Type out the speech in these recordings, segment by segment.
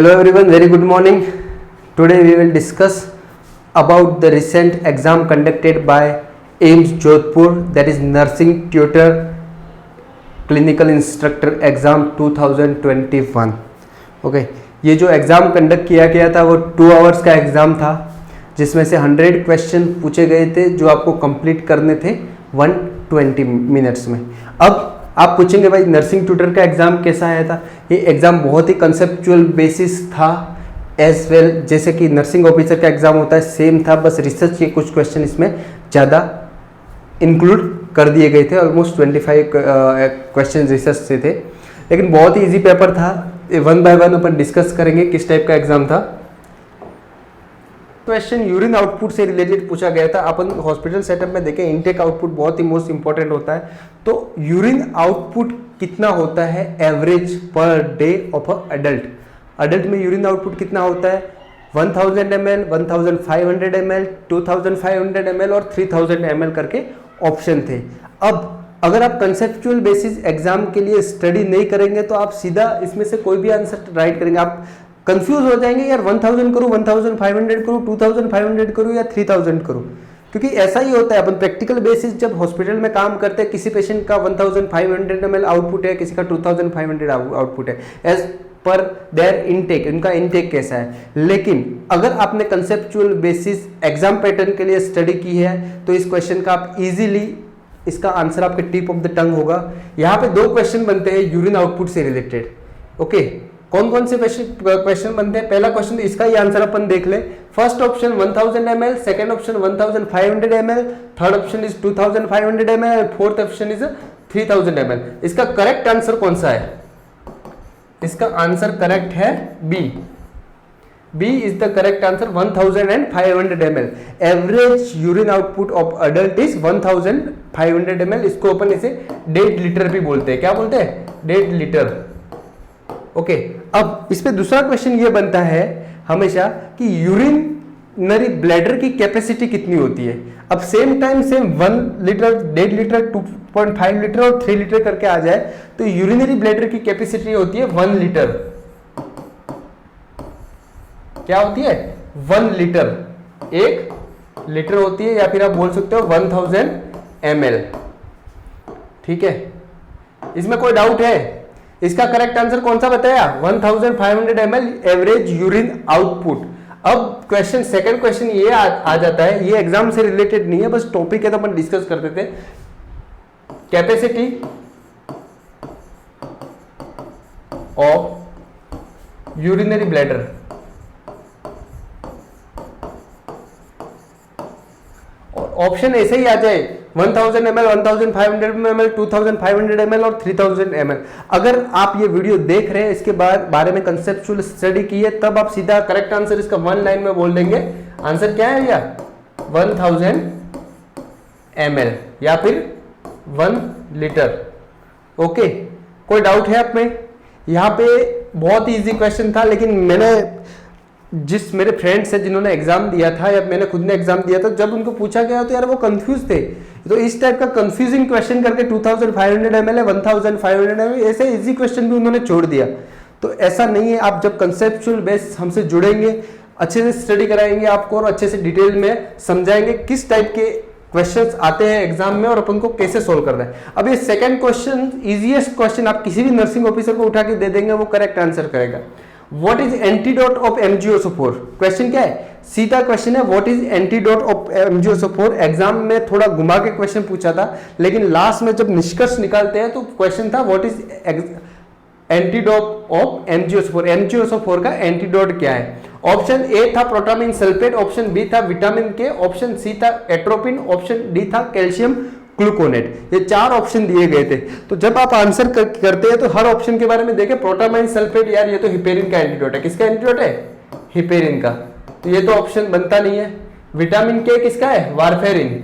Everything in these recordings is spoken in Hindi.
Hello everyone, very good morning. Today we will discuss about the recent exam conducted by AIIMS Jodhpur, that is Nursing Tutor Clinical Instructor Exam 2021. Okay, ये जो एग्ज़ाम कंडक्ट किया गया था वो 2 आवर्स का एग्ज़ाम था, जिसमें से 100 क्वेश्चन पूछे गए थे जो आपको कंप्लीट करने थे 120 मिनट्स में. अब आप पूछेंगे भाई नर्सिंग ट्यूटर का एग्ज़ाम कैसा आया था. ये एग्ज़ाम बहुत ही कंसेप्चुअल बेसिस था एज वेल, जैसे कि नर्सिंग ऑफिसर का एग्ज़ाम होता है सेम था, बस रिसर्च के कुछ क्वेश्चन इसमें ज़्यादा इंक्लूड कर दिए गए थे. ऑलमोस्ट 25 क्वेश्चन रिसर्च से थे, लेकिन बहुत ही ईजी पेपर था. 1 बाय 1 अपन डिस्कस करेंगे किस टाइप का एग्ज़ाम था. क्वेश्चन यूरिन आउटपुट से रिलेटेड पूछा गया था. अपन हॉस्पिटल सेटअप में देखें, इनटेक आउटपुट बहुत ही मोस्ट इंपॉर्टेंट होता है. तो यूरिन आउटपुट कितना होता है average per day of a adult. Adult में यूरिन आउटपुट कितना होता है 1000 ml, 1500 ml, 2500 ml और 3000 ml करके ऑप्शन थे. अब अगर आप कंसेप्चुअल बेसिस एग्जाम के लिए स्टडी नहीं करेंगे तो आप सीधा इसमें से कोई भी आंसर राइट करेंगे. आप कंफ्यूज हो जाएंगे, यार 1000 करूँ, 1500 करूँ, 2500 करूँ या 3000 करूँ. क्योंकि ऐसा ही होता है, अपन प्रैक्टिकल बेसिस जब हॉस्पिटल में काम करते हैं, किसी पेशेंट का 1500 ml आउटपुट है, किसी का 2500 आउटपुट है, एज पर देयर इनटेक, उनका इनटेक कैसा है. लेकिन अगर आपने कंसेप्चुअल बेसिस एग्जाम पैटर्न के लिए स्टडी की है तो इस क्वेश्चन का आप इजीली इसका आंसर आपके टिप ऑफ द टंग होगा. यहाँ पे 2 क्वेश्चन बनते हैं यूरिन आउटपुट से रिलेटेड. ओके, कौन कौन से क्वेश्चन बनते हैं. पहला क्वेश्चन, इसका ही आंसर अपन देख ले. First option 1000 ml, second option 1500 ml, third option is 2500 ml, fourth option is 3000 ml. इसका करेक्ट आंसर कौन सा है. इसका आंसर करेक्ट है B. B is the correct answer. 1500 ml average urine output of adult is 1500 ml. इसको अपन इसे 1.5 लीटर भी बोलते हैं. क्या बोलते हैं? 1.5 लीटर. ओके, अब इस पे दूसरा क्वेश्चन ये बनता है हमेशा कि यूरिनरी ब्लैडर की कैपेसिटी कितनी होती है. अब same time same 1 litre, 1.5 litre, 2.5 litre और 3 लीटर करके आ जाए तो यूरिनरी ब्लैडर की कैपेसिटी होती है 1 लीटर. क्या होती है? 1 लीटर. 1 लीटर होती है, या फिर आप बोल सकते हो 1000 ml. ठीक है, इसमें कोई डाउट है? इसका करेक्ट आंसर कौन सा बताया? 1500 ml एवरेज यूरिन आउटपुट. अब क्वेश्चन, सेकंड क्वेश्चन ये आ जाता है, ये एग्जाम से रिलेटेड नहीं है, बस टॉपिक है तो अपन डिस्कस करते थे. Capacity of urinary bladder. Option ऐसे ही आ जाए 1000 ml, 1500 ml, 2500 ml और 3000 ml. अगर आप ये वीडियो देख रहे हैं, इसके बारे में कंसेप्चुअल स्टडी की है, तब आप सीधा करेक्ट आंसर इसका 1 लाइन में बोल देंगे. आंसर क्या है भैया? 1000 ml या फिर 1 लीटर. ओके, कोई डाउट है आप में? यहाँ पे बहुत ही इजी क्वेश्चन था, लेकिन मैंने जिस मेरे फ्रेंड्स हैं जिन्होंने एग्जाम दिया था या मैंने खुद ने एग्जाम दिया था, जब उनको पूछा गया तो यार वो कंफ्यूज थे. तो इस टाइप का कंफ्यूजिंग क्वेश्चन करके 2500 ml है, 1500 ml, ऐसे इजी क्वेश्चन भी उन्होंने छोड़ दिया. तो ऐसा नहीं है. आप जब कंसेप्चुअल बेस हमसे जुड़ेंगे, अच्छे से स्टडी कराएंगे आपको और अच्छे से डिटेल में समझाएंगे किस टाइप के क्वेश्चंस आते हैं एग्जाम में और अपन को कैसे सोल्व करना है. अब ये सेकंड क्वेश्चन, इजीएस्ट क्वेश्चन, आप किसी भी नर्सिंग ऑफिसर को उठा के दे देंगे, वो करेक्ट आंसर करेगा. What is antidote of MgSO4? Question क्या है? सीधा क्वेश्चन है, what is antidote of MgSO4. Exam में थोड़ा घुमा के क्वेश्चन पूछा था, लेकिन लास्ट में जब निष्कर्ष निकालते हैं तो क्वेश्चन था what is antidote of MgSO4. MgSO4 का एंटीडोट क्या है? ऑप्शन ए था प्रोटामिन सल्फेट, ऑप्शन बी था विटामिन के, ऑप्शन सी था एट्रोपिन, ऑप्शन डी था कैल्शियम ग्लूकोनेट. ये 4 ऑप्शन दिए गए थे. तो जब आप आंसर करते हैं तो हर ऑप्शन के बारे में देखें. प्रोटामाइन सल्फेट, यार ये तो हिपेरिन का एंटीडोट है. किसका एंटीडोट है? हिपेरिन का. तो ये तो ऑप्शन बनता नहीं है. विटामिन के किसका है? वारफेरिन.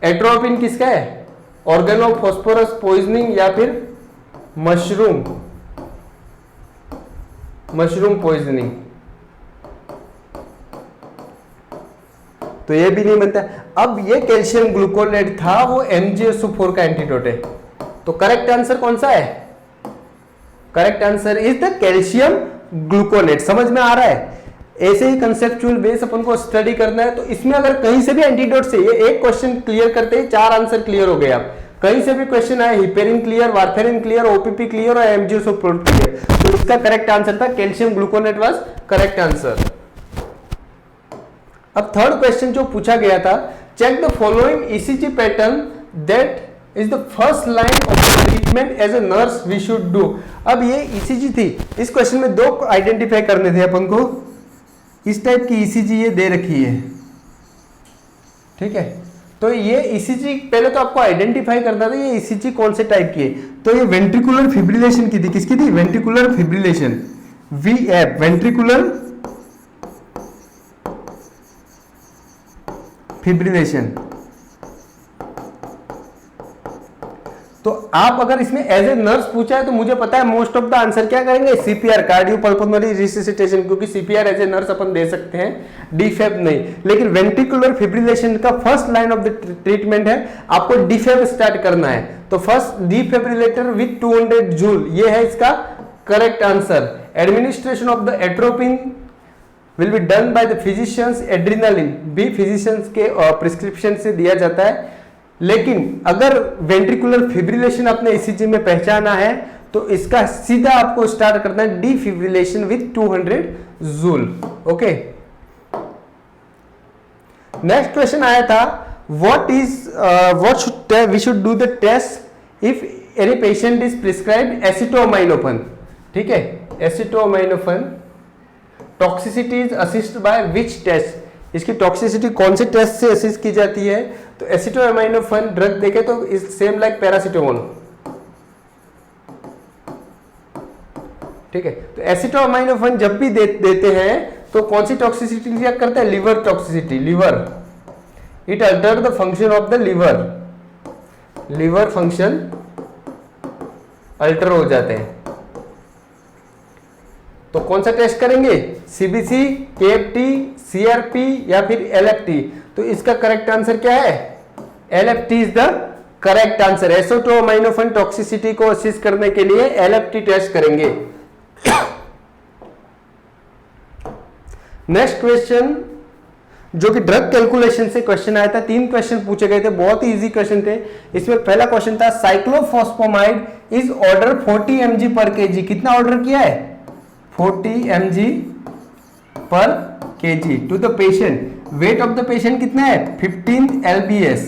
एट्रोपिन किसका है? ऑर्गेनोफॉस्फोरस पॉइजनिंग या फिर मशरूम पॉइजनिंग. तो ये भी नहीं बनता. अब ये कैल्शियम ग्लूकोनेट था, वो MgSO4 का एंटीडोट है. तो करेक्ट आंसर कौन सा है? Correct answer is the calcium gluconate. समझ में आ रहा है? ऐसे ही कंसेप्चुअल बेस अपन को स्टडी करना है। तो इसमें अगर कहीं से भी एंटीडोट से ये एक क्वेश्चन क्लियर करते ही 4 आंसर क्लियर हो गए। आप कहीं से भी क्वेश्चन आए, heparin clear, warfarin clear, OPP clear और एमजीओसोप्रोल क्लियर, तो इसका करेक्ट आंसर था calcium gluconate was correct answer. अब थर्ड क्वेश्चन जो पूछा गया था, check the following ECG pattern that is the first line of the treatment as a nurse we should do. अब ये ईसीजी थी, इस क्वेश्चन में 2 आइडेंटिफाई करने थे अपन को। इस टाइप की ईसीजी ये दे रखी है, ठीक है। तो ये ईसीजी पहले तो आपको आइडेंटिफाई करना था ये ईसीजी कौन से टाइप की है। तो ये वेंट्रिकुलर फिब्रिलेशन की थी। किसकी थी? Ventricular fibrillation, VF, ventricular fibrillation. तो आप अगर इसमें एज ए नर्स पूछा है तो मुझे पता है मोस्ट ऑफ द आंसर क्या करेंगे? सीपीआर, कार्डियोपल्मोनरी रिससिटेशन, क्योंकि सीपीआर एज ए नर्स अपन दे सकते हैं, डीफेब नहीं। लेकिन वेंट्रिकुलर फिब्रिलेशन का first line of the treatment है, आपको डीफेब स्टार्ट करना है। तो फर्स्ट डिफिब्रिलेटर विथ 200 जूल, ये है इसका correct answer. Administration of the atropine will be done by the physicians, adrenaline भी फिजिशियंस के प्रिस्क्रिप्शन से दिया जाता है। लेकिन अगर वेंट्रिकुलर फिब्रिलेशन अपने ईसीजी में पहचाना है तो इसका सीधा आपको स्टार्ट करना है defibrillation with 200 joule. Okay, next question आया था, what we should do the test if any patient is prescribed acetaminophen. ठीक है, acetaminophen toxicity is assist by which test, इसकी टॉक्सिसिटी कौन से टेस्ट से असिस्ट की जाती है? तो एसिटोमाइनोफेन ड्रग देखे तो इज सेम लाइक पैरासिटामोल। ठीक है, तो एसिटोमाइनोफेन जब भी देते हैं तो कौन सी टॉक्सिसिटी चेक करता है? Liver toxicity, liver, it alter the function of the liver, liver function alter हो जाते हैं। तो कौन सा टेस्ट करेंगे? सीबीसी, केएफटी, सीआरपी या फिर एलएफटी? तो इसका करेक्ट आंसर क्या है? LFT is the correct answer. Acetaminophen toxicity को असिस्ट करने के लिए एलएफटी टेस्ट करेंगे। नेक्स्ट क्वेश्चन जो कि ड्रग कैलकुलेशन से क्वेश्चन आया था, 3 क्वेश्चन पूछे गए थे, बहुत ही इजी क्वेश्चन थे। इसमें पहला क्वेश्चन था, cyclophosphamide is order 40 mg per KG. कितना ऑर्डर किया है? 40 mg per KG to the patient. Weight of the patient कितना है? 15 lbs,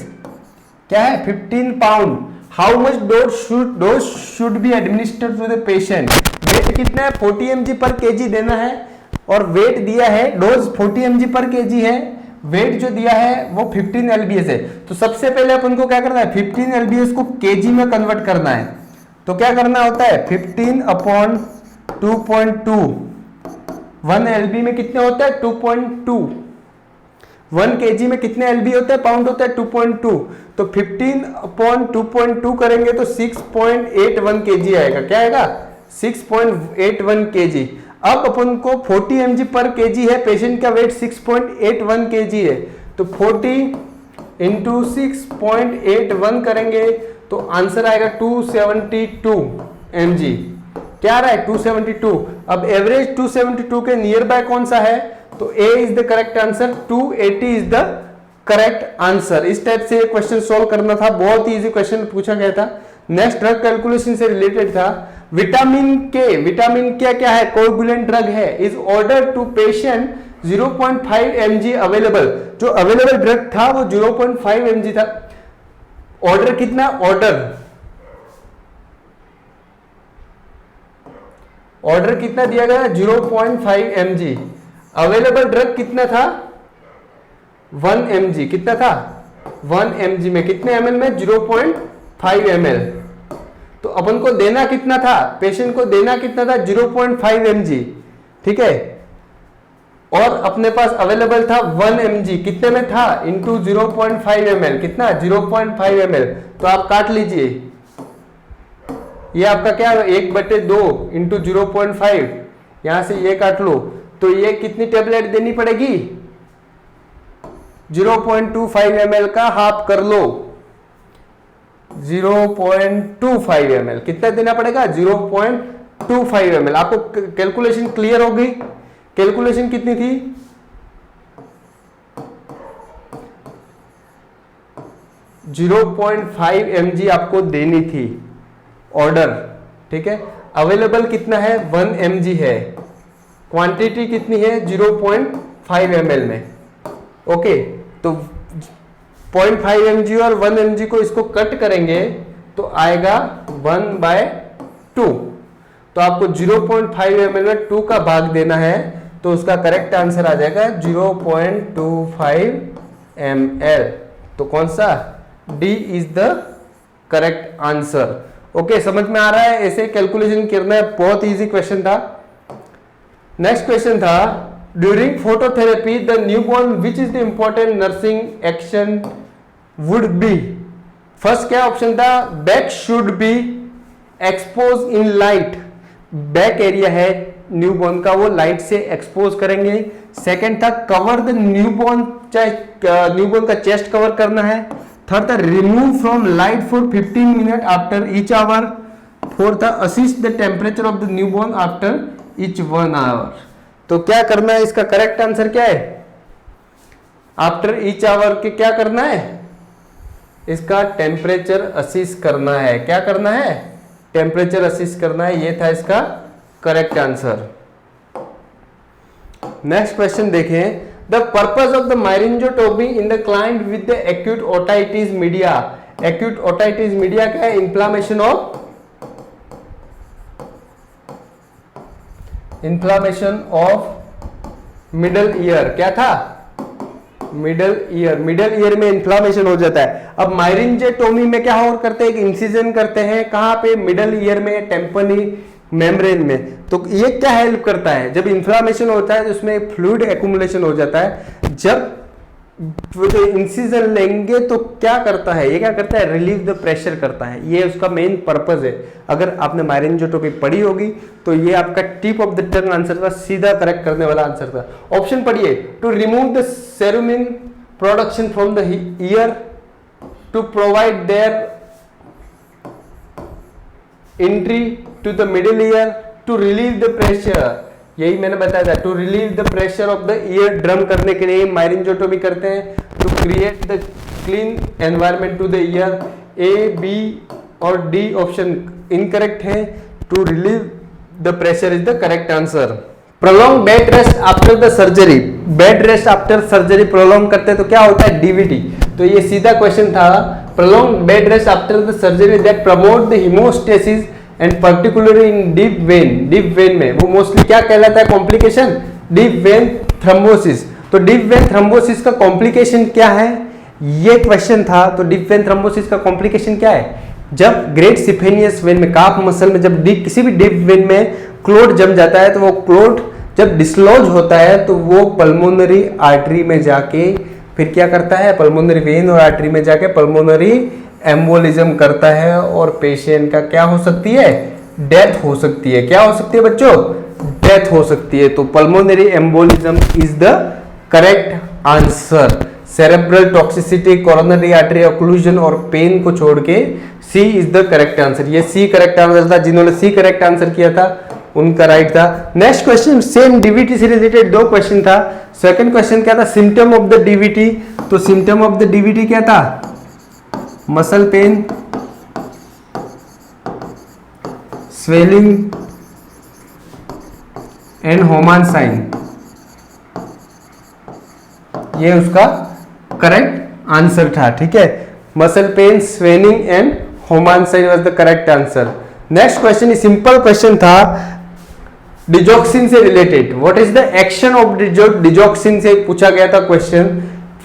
क्या है? 15 pound. How much dose should be administered to the patient? Weight कितना है? 40 mg पर केजी देना है और वेट दिया है, डोज 40 mg पर केजी है, वेट जो दिया है वो 15 lbs है। तो सबसे पहले अपन को क्या करना है? 15 lbs को केजी में कन्वर्ट करना है। तो क्या करना होता है? 15 अपॉन 2.2, 1 LB में कितने होता है? 2.2। 1 kg में कितने LB होता है? पाउंड होता है 2.2। तो 15 अपॉन 2.2 करेंगे तो 6.81 kg आएगा। क्या आएगा? 6.81 kg। अब अपन को 40 mg पर kg है, पेशेंट का वेट 6.81 kg है, तो 40 इंटू 6.81 करेंगे तो आंसर आएगा 272 mg। क्या आ रहा है? 272। अब एवरेज 272 के नियर बाय कौन सा है? तो A is the correct answer, 280 is the correct answer. इस टाइप से क्वेश्चन सॉल्व करना था, बहुत ही इजी क्वेश्चन पूछा गया था। नेक्स्ट ड्रग कैलकुलेशन से रिलेटेड था, विटामिन के, विटामिन क्या है? कोएगुलेंट ड्रग है, is order to patient 0.5 mg available. जो अवेलेबल ड्रग था वो 0.5 mg था। ऑर्डर कितना? ऑर्डर कितना दिया गया? 0.5 mg। अवेलेबल ड्रग कितना था? 1 mg। कितना था? 1 mg में कितने ml में? 0.5 ml। तो अपन को देना कितना था? पेशेंट को देना कितना था? 0.5 mg। ठीक है, और अपने पास अवेलेबल था 1 mg। कितने में था? Into 0.5 ml। कितना? 0.5 ml। तो आप काट लीजिए, ये आपका क्या है? 1/2 इंटू 0.5, यहां से ये काट लो तो ये कितनी टेबलेट देनी पड़ेगी? 0.25 ml का हाफ कर लो, 0.25 ml। कितना देना पड़ेगा? 0.25 ml। आपको कैलकुलेशन क्लियर हो गई? कैलकुलेशन कितनी थी? 0.5 mg आपको देनी थी ऑर्डर, ठीक है। अवेलेबल कितना है? 1 mg है। क्वांटिटी कितनी है? 0.5 ml में। ओके, तो 0.5 mg और 1 mg को इसको कट करेंगे तो आएगा 1/2। तो आपको 0.5 ml में 2 का भाग देना है, तो उसका करेक्ट आंसर आ जाएगा 0.25 ml। तो कौन सा? D is the correct answer. Okay, समझ में आ रहा है? ऐसे कैलकुलेशन करना है, बहुत इजी क्वेश्चन था। नेक्स्ट क्वेश्चन था, during phototherapy the newborn which is the important nursing action would be? First क्या ऑप्शन था? Back should be expose in light. Back area है न्यूबॉर्न का, वो लाइट से एक्सपोज करेंगे। सेकंड था कवर द न्यूबॉर्न, चाहे न्यूबॉर्न का चेस्ट कवर करना है। थर्ड था remove from light for 15 minute after each hour. Fourth था assist the temperature of the newborn after each 1 hour. तो क्या करना है? इसका करेक्ट आंसर क्या है? आफ्टर ईच आवर के क्या करना है? इसका टेम्परेचर असिस्ट करना है। क्या करना है? टेम्परेचर असिस्ट करना है। ये था इसका करेक्ट आंसर। नेक्स्ट क्वेश्चन देखें, the purpose of the myringotomy in the client with the acute otitis media. Acute otitis media क्या है? Inflammation of middle ear. क्या था? मिडल ईयर में इन्फ्लामेशन हो जाता है। अब मायरिंजेटोमी में क्या और करते हैं? एक इंसिजन करते हैं। कहां पे? मिडल ईयर में, टेम्पनी मेम्ब्रेन में। तो ये क्या हेल्प करता है? जब इन्फ्लामेशन होता है तो उसमें फ्लूइड एक्यूमुलेशन हो जाता है। जब तो इंसिजन लेंगे तो क्या करता है? ये क्या करता है? रिलीव द प्रेशर करता है। ये उसका मेन पर्पस है। अगर आपने मायरिंजेटोमी पढ़ी होगी तो ये आपका tip of the tongue answer था, सीधा करेक्ट करने वाला आंसर था। ऑप्शन पढ़िए, to remove the cerumen production from the ear, to provide their entry to the middle ear, to relieve the pressure. यही मैंने बताया था, to relieve the pressure of the ear drum करने के लिए मायरिंजेटोमी करते हैं। To create the clean environment to the ear. A, B और डी ऑप्शन इनकरेक्ट है। To relieve the pressure is the correct answer. Prolong bed rest after the surgery. Bed rest after surgery prolong करते हैं तो क्या होता है? डीवीटी। तो ये सीधा क्वेश्चन था। Prolong bed rest after the surgery that promote the haemostasis and particularly in deep vein. Deep vein में वो मोस्टली क्या कहलाता है? Complication, deep vein thrombosis. तो डीप वेन थ्रोम्बोसिस का कॉम्प्लिकेशन क्या है? ये क्वेश्चन था। तो डीप वेन थ्रोम्बोसिस का कॉम्प्लिकेशन क्या है? जब ग्रेट सिफेनियस वेन में, काफ मसल में, जब किसी भी डीप वेन में क्लोट जम जाता है तो वो क्लोट जब डिसलॉज होता है तो वो पल्मोनरी आर्टरी में जाके फिर क्या करता है? पल्मोनरी वेन और आर्टरी में जाके पल्मोनरी एम्बोलिज्म करता है और पेशेंट का क्या हो सकती है? डेथ हो सकती है। क्या हो सकती है बच्चों? डेथ हो सकती है। तो pulmonary embolism is the correct answer. Cerebral toxicity, coronary artery occlusion और पेन को छोड़ के सी इज द करेक्ट आंसर। ये सी करेक्ट आंसर था। जिन्होंने सी करेक्ट आंसर किया था उनका राइट था। नेक्स्ट क्वेश्चन सेम डीवीटी से रिलेटेड 2 क्वेश्चन था। सेकंड क्वेश्चन क्या था? Symptom of the DVT. तो सिम्टम ऑफ द डीवीटी क्या था? Muscle pain, swelling and Homan sign. ये उसका करेक्ट आंसर था। ठीक है, muscle pain, swelling and Homan sign was the correct answer. Next question simple question था डिजॉक्सिन से related. What is the action of digoxin से पूछा गया था क्वेश्चन।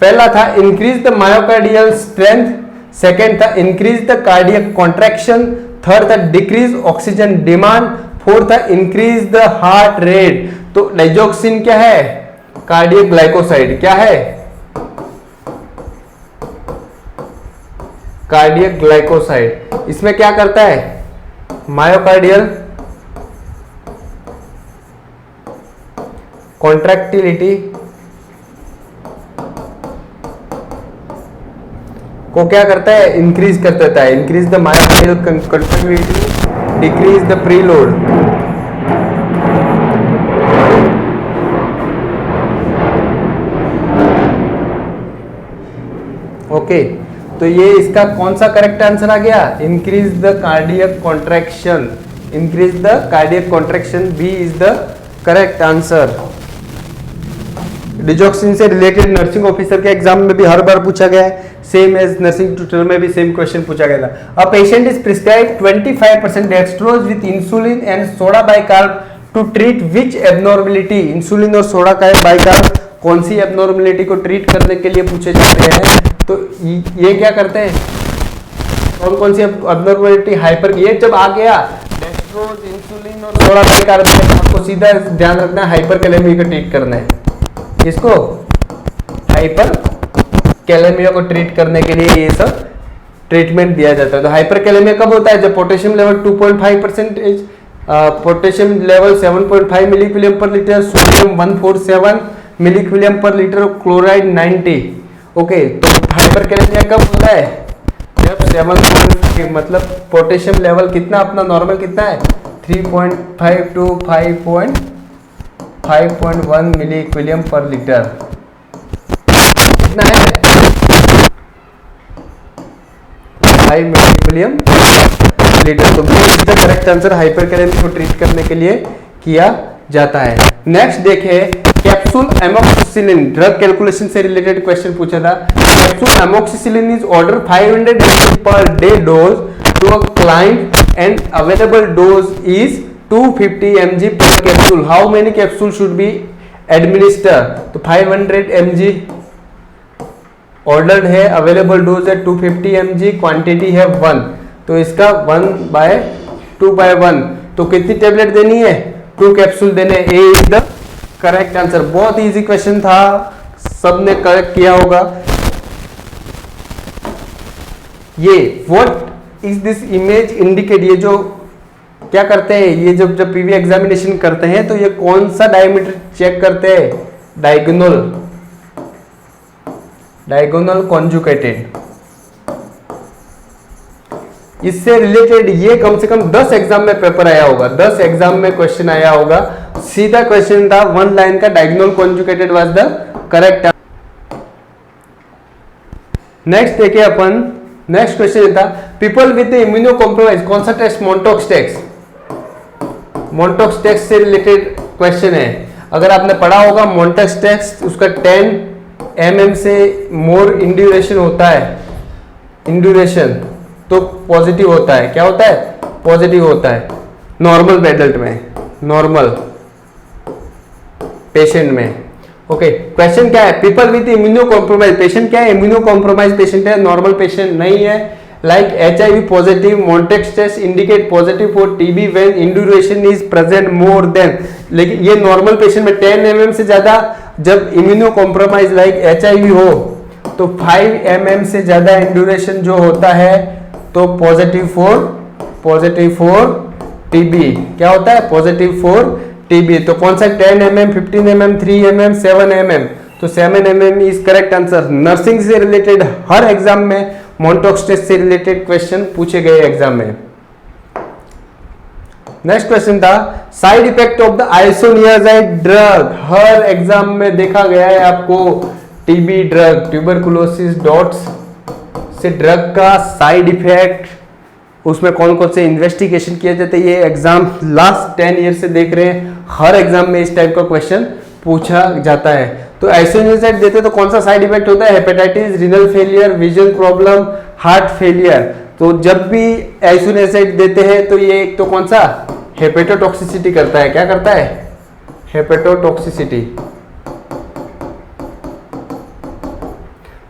पहला था increase the myocardial strength, second था increase the cardiac contraction, third था डिक्रीज ऑक्सीजन डिमांड, फोर्थ था इंक्रीज द हार्ट रेट। तो डिजॉक्सिन क्या है? Cardiac glycoside. क्या है? Cardiac glycoside. इसमें क्या करता है? मायोकार्डियल कॉन्ट्रैक्टिलिटी को क्या करता है? इंक्रीज कर देता है। Increase the myocardial contractility, decrease the preload. Okay, तो ये इसका कौन सा करेक्ट आंसर आ गया? Increase the cardiac contraction, increase the cardiac contraction, B is the correct answer. Digoxin से रिलेटेड नर्सिंग ऑफिसर के एग्जाम में भी हर बार पूछा गया है, सेम एज नर्सिंग ट्यूटर में भी सेम क्वेश्चन पूछा गया था। A patient is prescribe 25% dextrose with insulin and soda bicarb to treat which abnormality. Insulin और सोडा बाइकार्ब कौन सी एबनॉर्मेलिटी को ट्रीट करने के लिए पूछे जाते हैं? तो ये क्या करते हैं, कौन कौन सी एबनॉर्मेलिटी? हाइपर, ये जब आ गया डेक्सट्रोज, इंसुलिन और सोडा बाइकार्ब, आपको सीधा ध्यान रखना है हाइपर कैलेमिया को ट्रीट करना है। इसको हाइपर कैलेमिया को ट्रीट करने के लिए ये सब ट्रीटमेंट दिया जाता है। तो हाइपर कैलेमिया कब होता है? जब पोटेशियम लेवल 2.5%, पोटेशियम लेवल 7.5 मिलीक्विलियम पर लीटर, सोडियम 147 मिलीक्विलियम पर लीटर, क्लोराइड 90। ओके, तो हाइपर कैलेमिया कब होता है? जब 7, मतलब पोटेशियम लेवल कितना अपना नॉर्मल कितना है? 3.5 टू 5.1 मिलीक्विलियम पर लीटर, कितना है? 5 मिलीक्विलियम लीटर। तो the correct answer hyperkalaemia को ट्रीट करने के लिए किया जाता है। नेक्स्ट देखे, कैप्सूल एमोक्सिसिलिन, ड्रग कैलकुलेशन से रिलेटेड क्वेश्चन पूछा था। Capsule amoxicillin is order 500 mg per day dose to a client and available dose is 250 mg per capsule. How many capsules should be administered? तो 500 mg ऑर्डर्ड है, अवेलेबल डोज है 250 mg, क्वांटिटी है 1, तो इसका 1/2/1, तो कितनी टेबलेट देनी है? 2 कैप्सूल देने। ए इज द करेक्ट आंसर। बहुत इजी क्वेश्चन था, सबने करेक्ट किया होगा। ये what is this image indicate, ये जो क्या करते हैं, ये जब पीवी एग्जामिनेशन करते हैं तो ये कौन सा डायमीटर चेक करते हैं? Diagonal conjugated. इससे रिलेटेड ये कम से कम 10 एग्जाम में पेपर आया होगा, 10 एग्जाम में क्वेश्चन आया होगा। सीधा क्वेश्चन था, 1 लाइन का, diagonal conjugated was the correct. Next देखिए अपन, नेक्स्ट क्वेश्चन था पीपल विद इम्यूनो कॉम्प्रोमाइज, कौन सा टेस्ट? मोंटोक्स टेस्ट। मोंटोक्स टेस्ट से रिलेटेड क्वेश्चन है। अगर आपने पढ़ा होगा मोंटोक्स टेस्ट, उसका 10 mm से मोर इंड्यूरेशन होता है, इंड्यूरेशन तो पॉजिटिव होता है। क्या होता है? पॉजिटिव होता है नॉर्मल एडल्ट में, नॉर्मल पेशेंट में। ओके, क्वेश्चन क्या है? People with immunocompromise, patient क्या है? इम्यूनो कॉम्प्रोमाइज पेशेंट है, नॉर्मल पेशेंट नहीं है। Like HIV positive, Mantoux test indicate positive for TB when induration is present more than, लेकिन ये नॉर्मल पेशेंट में 10 mm से ज्यादा, जब इम्यूनो कॉम्प्रोमाइज लाइक HIV हो तो 5 mm से ज्यादा इंड्यूरेशन जो होता है तो पॉजिटिव फॉर TB। क्या होता है? Positive for TB। तो कौन सा? 10 mm, 15 mm, 3 mm, 7 mm, तो 7 mm is correct answer. Nursing से रिलेटेड हर एग्जाम में मोंटोक्स टेस्ट से रिलेटेड क्वेश्चन पूछे गए एग्जाम में। नेक्स्ट क्वेश्चन था side effect of the isoniazid drug, her exam में देखा गया है आपको। TB ड्रग, ट्यूबरकुलोसिस डॉट्स से ड्रग का साइड इफेक्ट, उसमें कौन कौन से इन्वेस्टिगेशन किए जाते हैं, ये एग्जाम लास्ट 10 ईयर से देख रहे हैं, हर एग्जाम में इस टाइप का क्वेश्चन पूछा जाता है। तो आइसोनियाजाइड देते तो कौन सा साइड इफेक्ट होता है? Hepatitis, renal failure, vision problem, heart failure. तो जब भी आइसोनियाजाइड देते हैं तो ये एक तो कौन सा? हेपेटोटॉक्सिसिटी करता है। क्या करता है? हेपेटोटॉक्सिसिटी।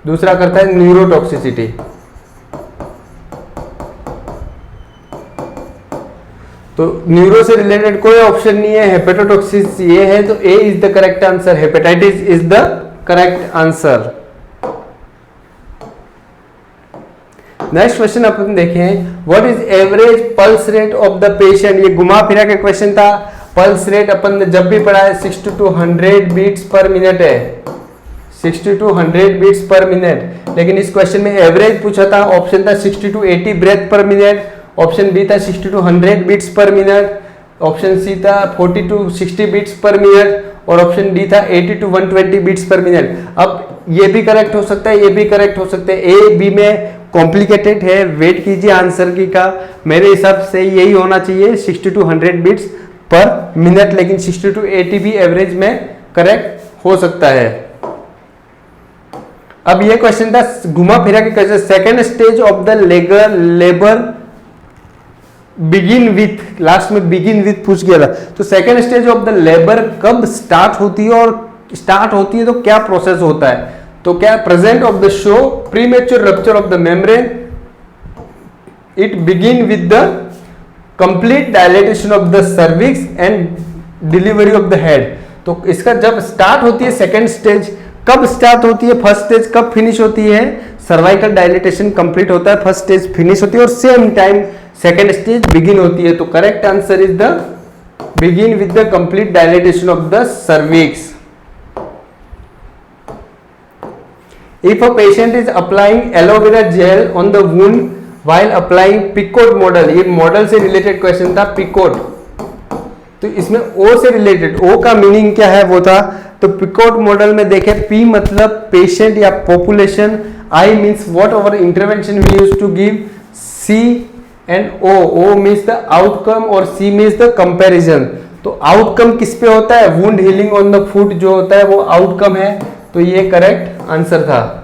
दूसरा करता है न्यूरोटॉक्सिसिटी। तो न्यूरो से रिलेटेड कोई ऑप्शन नहीं है, हेपेटोटॉक्सिस ये है, तो A is the correct answer. Hepatitis is the correct answer. Next question अपन देखें, what is average pulse rate of the patient. ये घुमा फिरा के क्वेश्चन था। पल्स रेट अपन ने जब भी पढ़ा है 60 to 100 बीट्स पर मिनट है, 60 to 100 बीट्स पर मिनट। लेकिन इस क्वेश्चन में एवरेज पूछा था, ऑप्शन था 60 to 80 breath per minute, option B था 60 to 100 beats per minute, option C था 40 to 60 बीट्स पर मिनट, और ऑप्शन डी था 80 to 120 बीट्स पर मिनट। अब ये भी करेक्ट हो सकता है, ये भी करेक्ट हो सकता है, ए बी में कॉम्प्लिकेटेड है, वेट कीजिए आंसर की का। मेरे हिसाब से यही होना चाहिए 60 to 100 बीट्स पर मिनट, लेकिन 60 to 80 भी एवरेज में करेक्ट हो सकता है। अब ये क्वेश्चन था घुमा फिरा के question, second stage of the labour begin with, last में बिगिन विथ पूछ गया था, तो second stage of the labour कब स्टार्ट होती है, और स्टार्ट होती है तो क्या प्रोसेस होता है? तो क्या present of the show, premature rupture of the membrane, it begin with the complete dilatation of the cervix and delivery of the head. तो इसका जब स्टार्ट होती है सेकेंड स्टेज, कब स्टार्ट होती है, फर्स्ट स्टेज कब फिनिश होती है? सर्वाइकल डायलेटेशन कंप्लीट होता है, फर्स्ट स्टेज फिनिश होती है, और same time second stage begin होती है। तो correct answer is the begin with the complete dilatation of the cervix. If a patient is applying aloe vera gel on the wound while applying Picot model, ये मॉडल से रिलेटेड क्वेश्चन था Picot, तो इसमें O से रिलेटेड, O का मीनिंग क्या है वो था, तो Picot मॉडल में देखें P मतलब पेशेंट या population, I means what over intervention we use to give, C and O means the outcome और C मीन्स द कंपैरिजन। तो आउटकम किस पे होता है? Wound healing on the foot जो होता है वो आउटकम है, तो ये करेक्ट आंसर था।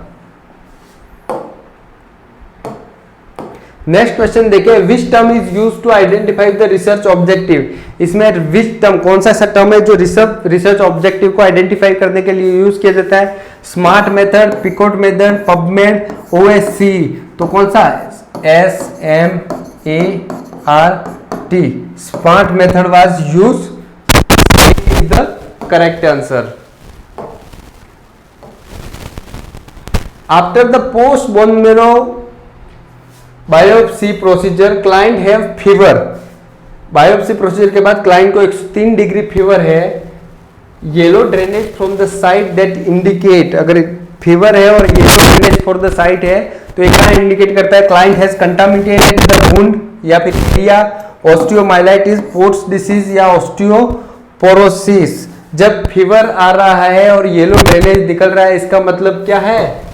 नेक्स्ट क्वेश्चन देखिए, which term is used to identify the research objective. इसमें विच टर्म, कौन सा टर्म है जो रिसर्च ऑब्जेक्टिव को आइडेंटिफाई करने के लिए यूज किया जाता है? Smart method, PICOT method, PubMed, OSC। तो कौन सा? SMART, smart method was use, is the correct answer. After the post bone marrow biopsy procedure, client have fever. Biopsy procedure के बाद क्लाइंट को 103 डिग्री फीवर है, yellow drainage from the site that indicate, अगर फीवर है और yellow drainage for the site है तो ये क्या इंडिकेट करता है? Client has contaminated the wound, या फिर या ऑस्टियोमाइलाइटिस, पोर्ट्स डिसीज या ऑस्टियोपोरोसिस। जब फीवर आ रहा है और येलो ड्रेनेज निकल रहा है, इसका मतलब क्या है?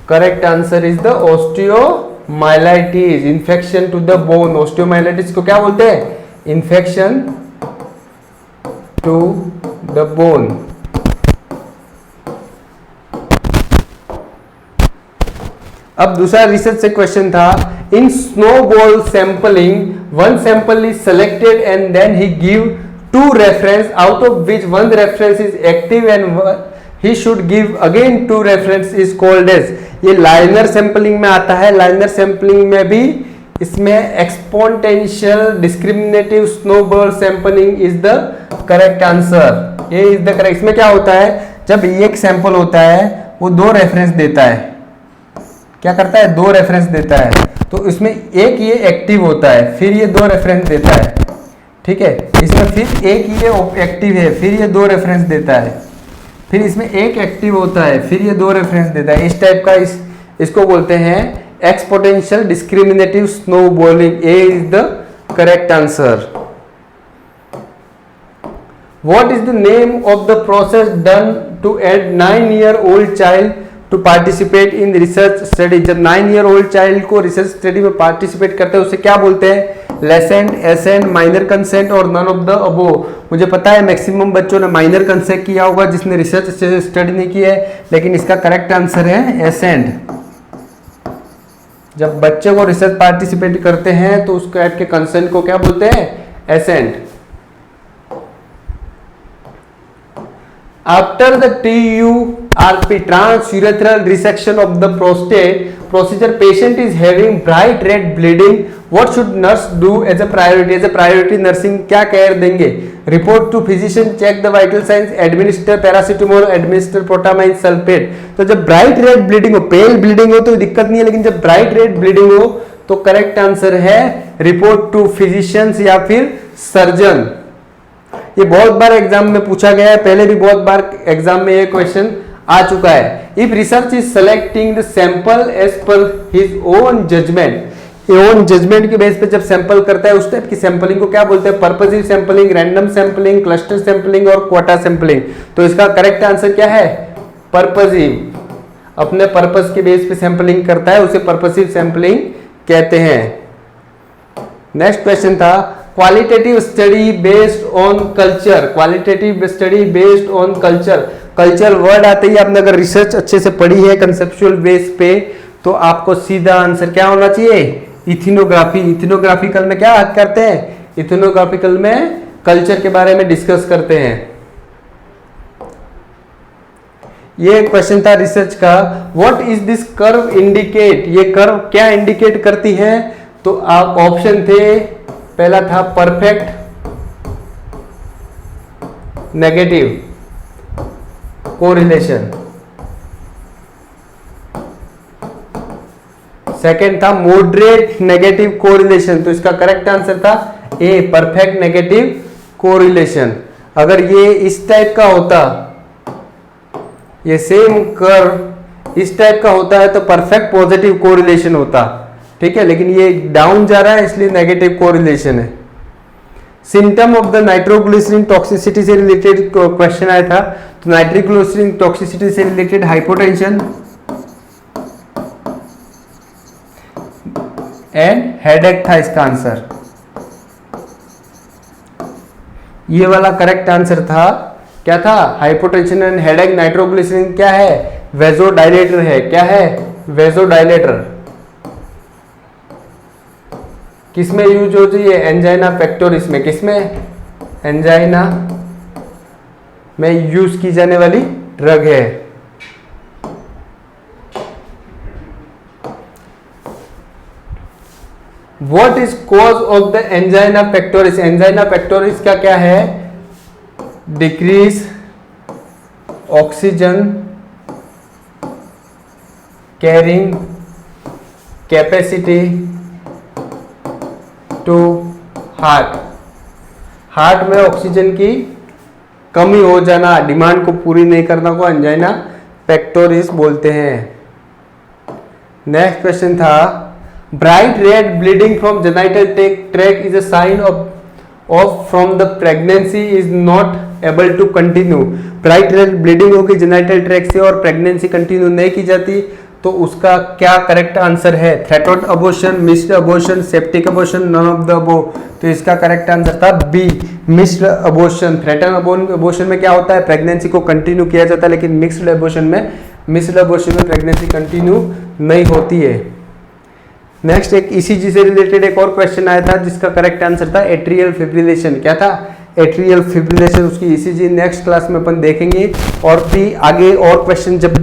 Correct answer is the osteomyelitis, infection to the bone. Osteomyelitis को क्या बोलते हैं? Infection to the bone. अब दूसरा रिसर्च से क्वेश्चन था, in snowball sampling one sample is selected and then he give two reference out of which one reference is active and he should give again two reference is called as, ये लाइनर सैंपलिंग में आता है। लाइनर सैंपलिंग में भी इसमें exponential discriminative snowball sampling is the correct answer, ये इज द करेक्ट। इसमें क्या होता है, जब एक सैंपल होता है वो दो रेफरेंस देता है, क्या करता है? दो रेफरेंस देता है, तो इसमें एक ये एक्टिव होता है, फिर ये दो रेफरेंस देता है, ठीक है। इसमें फिर एक ये एक्टिव है, फिर ये दो रेफरेंस देता है, फिर इसमें एक एक्टिव होता है, फिर ये दो रेफरेंस देता है। इस टाइप का इसको बोलते हैं exponential discriminative snowballing. A is the correct answer. What is the name of the process done to aid 9-year-old child to participate in research study. जब 9-year-old चाइल्ड को रिसर्च स्टडी में पार्टिसिपेट करते हैं उसे क्या बोलते हैं? लेसेंट, एसेंट, माइनर कंसेंट और नन ऑफ द अबो। मुझे पता है मैक्सिमम बच्चों ने माइनर कंसेंट किया होगा जिसने रिसर्च स्टडी नहीं की है, लेकिन इसका करेक्ट आंसर है एसेंट। जब बच्चे को रिसर्च पार्टिसिपेट करते हैं तो उसके के कंसेंट को क्या बोलते हैं? Accent. After the TURP, transurethral resection of the prostate procedure, patient is having bright red bleeding. What should nurse do as a priority? As a priority nursing क्या केयर देंगे? Report to physician, check the vital signs, administer paracetamol, administer protamine sulfate। तो जब bright red bleeding हो, pale bleeding हो तो दिक्कत नहीं है, लेकिन जब bright red bleeding हो तो करेक्ट आंसर है report to physicians या फिर surgeon। ये बहुत बार एग्जाम में पूछा गया है, पहले भी बहुत बार एग्जाम में ये क्वेश्चन आ चुका है। If research is selecting the sample as per his own judgement, own judgement के बेस पे जब सैंपल करता है उस टाइप की सैंपलिंग को क्या बोलते हैं? Purposive sampling, random sampling, cluster sampling और क्वाटा सैंपलिंग। तो इसका करेक्ट आंसर क्या है? पर्पसिव। अपने पर्पस के बेस पे सैंपलिंग करता है उसे पर्पसिव सैंपलिंग कहते हैं। नेक्स्ट क्वेश्चन था qualitative study based on culture. Qualitative study based on culture. Culture word आते ही आपने अगर रिसर्च अच्छे से पढ़ी है कंसेप्चुअल बेस पे तो आपको सीधा आंसर क्या होना चाहिए? इथिनोग्राफी। इथिनोग्राफिकल में क्या करते हैं? इथिनोग्राफिकल में कल्चर के बारे में डिस्कस करते हैं। ये क्वेश्चन था रिसर्च का। What is this curve indicate? ये कर्व क्या इंडिकेट करती है? तो आप ऑप्शन थे, पहला था परफेक्ट नेगेटिव कोरिलेशन, सेकेंड था मॉडरेट नेगेटिव कोरिलेशन। तो इसका करेक्ट आंसर था ए, परफेक्ट नेगेटिव कोरिलेशन। अगर ये इस टाइप का होता, ये सेम कर्व इस टाइप का होता है तो परफेक्ट पॉजिटिव कोरिलेशन होता, ठीक है, लेकिन ये डाउन जा रहा है इसलिए नेगेटिव कोरिलेशन है। Symptom of the nitroglycerin toxicity से रिलेटेड क्वेश्चन आया था। तो नाइट्रोग्लिसरीन टॉक्सिसिटी से रिलेटेड हाइपोटेंशन एंड हेडेक था इसका आंसर। ये वाला करेक्ट आंसर था। क्या था? Hypotension and headache. नाइट्रोग्लिसरीन क्या है? वेजोडाइलेटर है। क्या है? वेजोडाइलेटर। किसमें यूज होती है? एंजाइना पेक्टोरिस में। किसमें? एंजाइना में यूज की जाने वाली ड्रग है। What is cause of the angina pectoris? Angina pectoris का क्या है? Decrease oxygen carrying capacity to heart. Heart में ऑक्सीजन की कमी हो जाना, डिमांड को पूरी नहीं करना को एंजाइना पेक्टोरिस बोलते हैं। नेक्स्ट क्वेश्चन था bright red bleeding from genital track is a sign of from the pregnancy is not able to continue. Bright red bleeding होगी जेनाइटल ट्रैक से और प्रेगनेंसी कंटिन्यू नहीं की जाती तो उसका क्या करेक्ट आंसर है? Threatened abortion, missed abortion, septic abortion, none of the above. तो इसका करेक्ट आंसर था B, missed abortion. Threaten abortion में क्या होता है? प्रेगनेंसी को कंटिन्यू किया जाता है, लेकिन मिक्स्ड अबॉर्शन में प्रेगनेंसी कंटिन्यू नहीं होती है। नेक्स्ट एक ईसीजी से रिलेटेड एक और क्वेश्चन आया था जिसका करेक्ट आंसर था एट्रियल फिब्रिलेशन। क्या था? Atrial fibrillation. उसकी ईसीजी नेक्स्ट क्लास में अपन देखेंगे और भी आगे और क्वेश्चन जब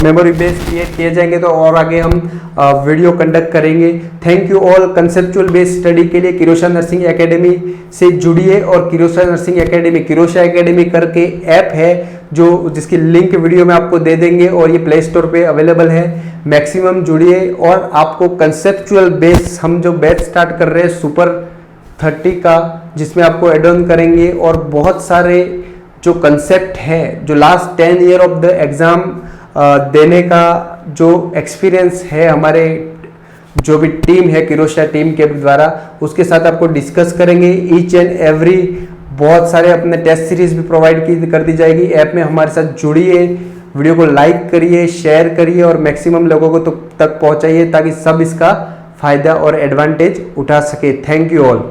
मेमोरी बेस क्रिएट किए जाएंगे तो और आगे हम वीडियो कंडक्ट करेंगे। Thank you all. Conceptual based study के लिए किरोशा नर्सिंग एकेडमी से जुड़िए और किरोशा नर्सिंग एकेडमी, किरोशा एकेडमी करके ऐप है जो जिसकी लिंक वीडियो में आपको दे देंगे और ये प्ले स्टोर पे अवेलेबल है। मैक्सिमम जुड़िए और आपको कंसेप्चुअल बेस हम जो बैच स्टार्ट कर रहे हैं सुपर 30 का, जिसमें आपको एड ऑन करेंगे और बहुत सारे जो कंसेप्ट है जो last 10 year of the exam देने का जो एक्सपीरियंस है हमारे जो भी टीम है किरोशा टीम के द्वारा, उसके साथ आपको डिस्कस करेंगे। ईच एंड एवरी बहुत सारे अपने टेस्ट सीरीज भी प्रोवाइड कर दी जाएगी। ऐप में हमारे साथ जुड़िए, वीडियो को लाइक करिए, शेयर करिए और मैक्सिमम लोगों को तक पहुंचाइए ताकि सब इसका फायदा और एडवांटेज उठा सके। Thank you all.